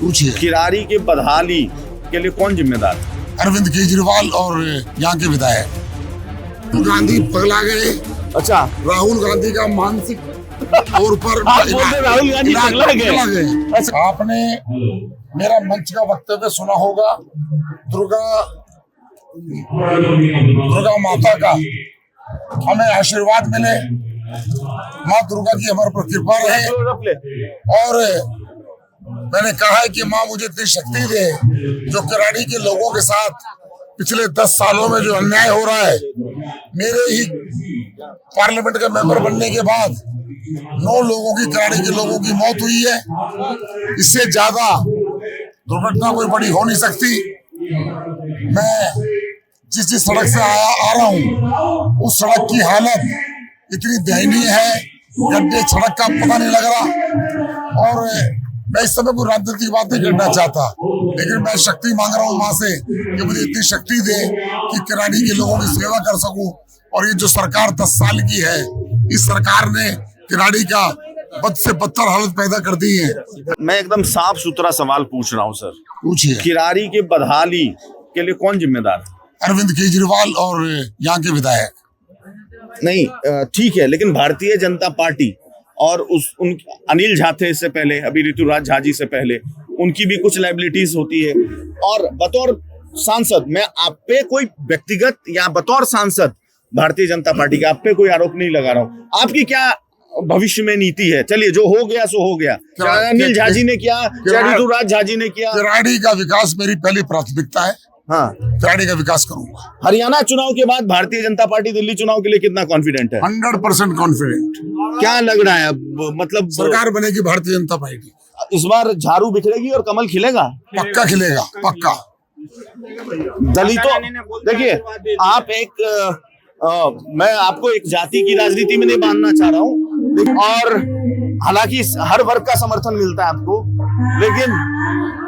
पूछिए। किरारी के बदहाली के लिए कौन जिम्मेदार है? अरविंद केजरीवाल और यहाँ के विधायक। गांधी पगला गए। अच्छा, राहुल गांधी का मानसिक तौर पर आप बोलते राहुल गांधी पगला गए। अच्छा, आपने मेरा मंच का वक्तव्य सुना होगा। दुर्गा माता का हमें आशीर्वाद मिले, माँ दुर्गा की हमारे पर कृपा रहे। और मैंने कहा है कि माँ मुझे इतनी शक्ति दे, जो किराड़ी के लोगों के साथ पिछले 10 सालों में जो अन्याय हो रहा है, मेरे ही पार्लियामेंट का मेंबर बनने के बाद 9 लोगों की, किराड़ी के लोगों की मौत हुई है। इससे ज्यादा दुर्घटना कोई बड़ी हो नहीं सकती। मैं जिस सड़क से आ रहा हूँ, उस सड़क की हालत इतनी दयनीय है, गड्ढे, सड़क का पता नहीं लग रहा। और मैं इस समय कोई राजनीतिक बात नहीं करना चाहता, लेकिन मैं शक्ति मांग रहा हूँ माँ से कि मुझे इतनी शक्ति दे कि किराड़ी के लोगों की सेवा कर सकूं। और ये जो सरकार 10 साल की है, इस सरकार ने किराड़ी का बद से बदतर हालत पैदा कर दी है। मैं एकदम साफ सुथरा सवाल पूछ रहा हूँ सर। पूछिए। किरारी के बदहाली के लिए कौन जिम्मेदार है? अरविंद केजरीवाल और यहाँ के विधायक। नहीं, ठीक है, लेकिन भारतीय जनता पार्टी और उन अनिल झा थे इससे पहले, अभी ऋतुराज झा जी से पहले, उनकी भी कुछ लायबिलिटीज होती है। और बतौर सांसद मैं आप पे कोई व्यक्तिगत या बतौर सांसद भारतीय जनता पार्टी का आप पे कोई आरोप नहीं लगा रहा हूँ। आपकी क्या भविष्य में नीति है? चलिए, जो हो गया सो हो गया। चाहे अनिल झा जी ने किया, चाहे ऋतुराज झा जी ने किया। किराड़ी का विकास मेरी पहली प्राथमिकता है। हाँ, किराड़ी का विकास करूंगा। हरियाणा चुनाव के बाद भारतीय जनता पार्टी दिल्ली चुनाव के लिए कितना कॉन्फिडेंट है? 100% कॉन्फिडेंट। क्या लग रहा है अब? मतलब सरकार बनेगी भारतीय जनता पार्टी। इस बार झाड़ू बिखरेगी और कमल खिलेगा? पक्का खिलेगा, पक्का। दलितों, देखिए आप एक मैं आपको एक जाति की राजनीति में नहीं बांधना चाह रहा हूँ, और हालांकि हर वर्ग का समर्थन मिलता है आपको, लेकिन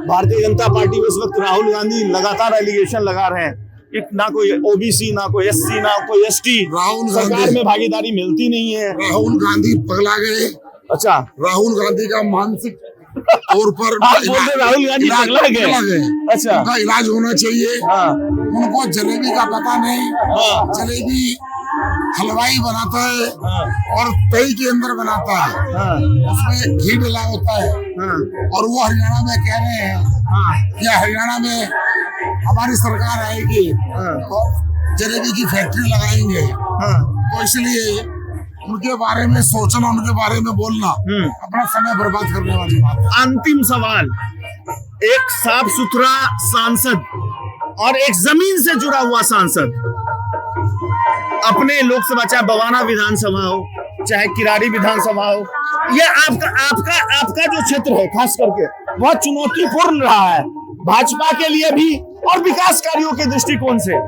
भारतीय जनता पार्टी में इस वक्त राहुल गांधी लगातार एलिगेशन लगा रहे हैं कि ना कोई ओबीसी, ना कोई एससी, ना कोई एसटी सरकार में भागीदारी मिलती नहीं है। राहुल गांधी पगला गए। अच्छा, राहुल गांधी का मानसिक तौर पर राहुल गांधी पगला गए। अच्छा, उनका इलाज होना चाहिए। हाँ। उनको जलेबी का पता नहीं। हाँ। जलेबी हलवाई बनाता है। हाँ। और तई के अंदर बनाता है। हाँ। उसमें घी डला होता है। हाँ। और वो हरियाणा में कह रहे हैं कि हरियाणा में हमारी सरकार आएगी और जलेबी की फैक्ट्री लगाएंगे। तो इसलिए उनके बारे में सोचना, उनके बारे में बोलना अपना समय बर्बाद करने वाली बात है। अंतिम सवाल, एक साफ सुथरा सांसद और एक जमीन से जुड़ा हुआ सांसद अपने लोकसभा, चाहे बवाना विधानसभा हो, चाहे किराड़ी विधानसभा हो, ये आपका जो क्षेत्र है खास करके, वह चुनौतीपूर्ण रहा है भाजपा के लिए भी और विकास कार्यों के दृष्टिकोण से।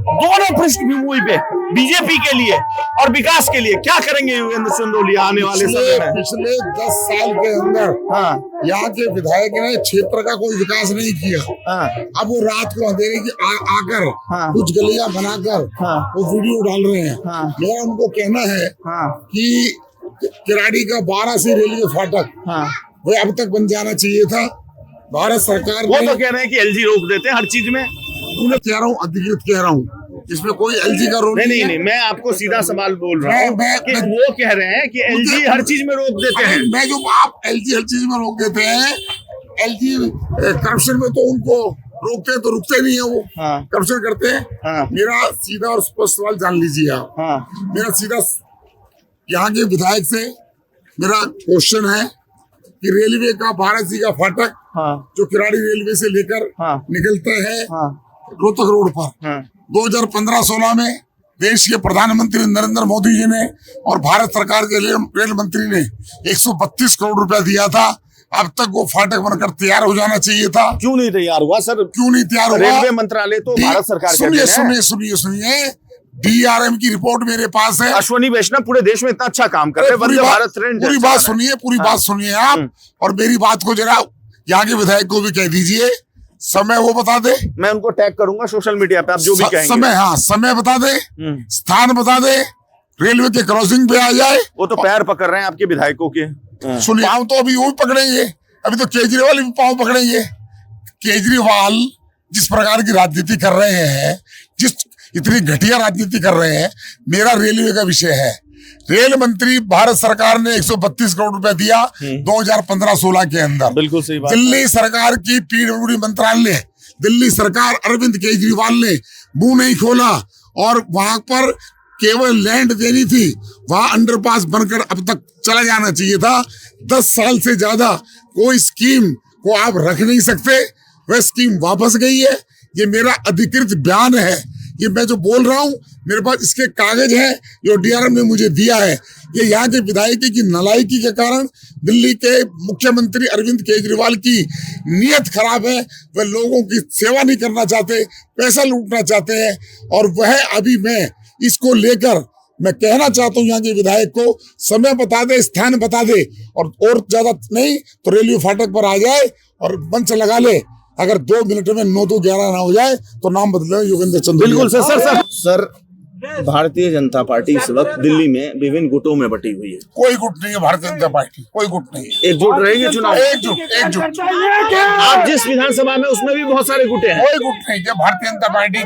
दोनों पृष्ठभूमि पे बीजेपी के लिए और विकास के लिए क्या करेंगे योगेंद्र सिंह आने वाले समय में? पिछले 10 साल के अंदर यहाँ के विधायक ने क्षेत्र का कोई विकास नहीं किया। अब वो रात को अंधेरे की आकर कुछ गलियां बनाकर वो वीडियो डाल रहे हैं। मेरा उनको कहना है कि किराड़ी का 12 से रेलवे फाटक वो अब तक बन जाना चाहिए था। भारत सरकार वो तो कह रहे हैं कि एलजी रोक देते हैं हर चीज में। मैं कह रहा हूँ, अधिकृत कह रहा हूँ, इसमें कोई एलजी का रोल नहीं, मैं आपको सीधा सवाल बोल रहा हूँ कि वो कह रहे हैं कि एलजी हर चीज में रोक देते हैं। मैं जो आप एलजी हर चीज में रोक देते हैं, एलजी करप्शन में तो उनको रोकते हैं तो रुकते नहीं है, वो करप्शन करते हैं। मेरा सीधा और स्पष्ट सवाल जान लीजिए आप। मेरा सीधा यहाँ के विधायक से मेरा क्वेश्चन है कि रेलवे का वाराणसी का फाटक जो किराड़ी रेलवे से लेकर निकलता है रोहतक रोड पर, 2015-16 में देश के प्रधानमंत्री नरेंद्र मोदी जी ने और भारत सरकार के रेल मंत्री ने 132 करोड़ रुपया दिया था। अब तक वो फाटक बनकर तैयार हो जाना चाहिए था। क्यों नहीं तैयार हुआ सर? क्यों नहीं तैयार हुआ? रेलवे मंत्रालय तो भारत सरकार सुनिए, DRM की रिपोर्ट मेरे पास है। अश्वनी वैष्णव पूरे देश में इतना अच्छा काम कर रहे हैं। पूरी बात सुनिए आप, और मेरी बात को जरा यहाँ के विधायक को भी कह दीजिए, समय वो बता दे। मैं उनको टैग करूंगा सोशल मीडिया पे, आप जो भी कहेंगे। समय बता दे, स्थान बता दे, रेलवे के क्रॉसिंग पे आ जाए। वो तो पैर पकड़ रहे हैं आपके विधायकों के। सुनिए, हम तो अभी वो भी पकड़ेंगे। अभी तो केजरीवाल भी पांव पकड़ेंगे। केजरीवाल जिस प्रकार की राजनीति कर रहे हैं, जिस इतनी घटिया राजनीति कर रहे हैं। मेरा रेलवे का विषय है। रेल मंत्री भारत सरकार ने 132 करोड़ रुपए दिया 2015-16 के अंदर। बिल्कुल सही बात। दिल्ली सरकार की पीडब्ल्यूडी मंत्रालय, दिल्ली सरकार अरविंद केजरीवाल ने मुंह नहीं खोला और वहां पर केवल लैंड देनी थी, वहां अंडरपास बनकर अब तक चला जाना चाहिए था। 10 साल से ज्यादा कोई स्कीम को आप रख नहीं सकते, वह स्कीम वापस गई है। ये मेरा अधिकृत बयान है, ये मैं जो बोल रहा हूँ मेरे पास इसके कागज हैं जो डीआरएम ने मुझे दिया है। ये यहाँ के विधायकी की नालायकी के कारण दिल्ली के मुख्यमंत्री अरविंद केजरीवाल की नीयत खराब है। वह लोगों की सेवा नहीं करना चाहते, पैसा लूटना चाहते हैं। और वह अभी मैं इसको लेकर मैं कहना चाहता हूँ यहाँ के विधायक को समय बता दे, स्थान बता दे और ज्यादा नहीं तो रेलवे फाटक पर आ जाए और मंच लगा ले। अगर 2 मिनट में 9 to 11 ना हो जाए तो नाम बदले योगेंद्र चंद्र। बिल्कुल सर भारतीय जनता पार्टी इस वक्त दिल्ली में विभिन्न गुटों में बटी हुई है। कोई गुट नहीं है भारतीय जनता पार्टी, कोई गुट नहीं है। एकजुट रहेगी चुनाव, एकजुट। आप जिस विधानसभा में उसमें भी बहुत सारे गुटे हैं। कोई गुट नहीं है। भारतीय जनता पार्टी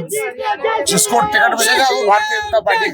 जिसको टिकट मिलेगा वो भारतीय जनता पार्टी।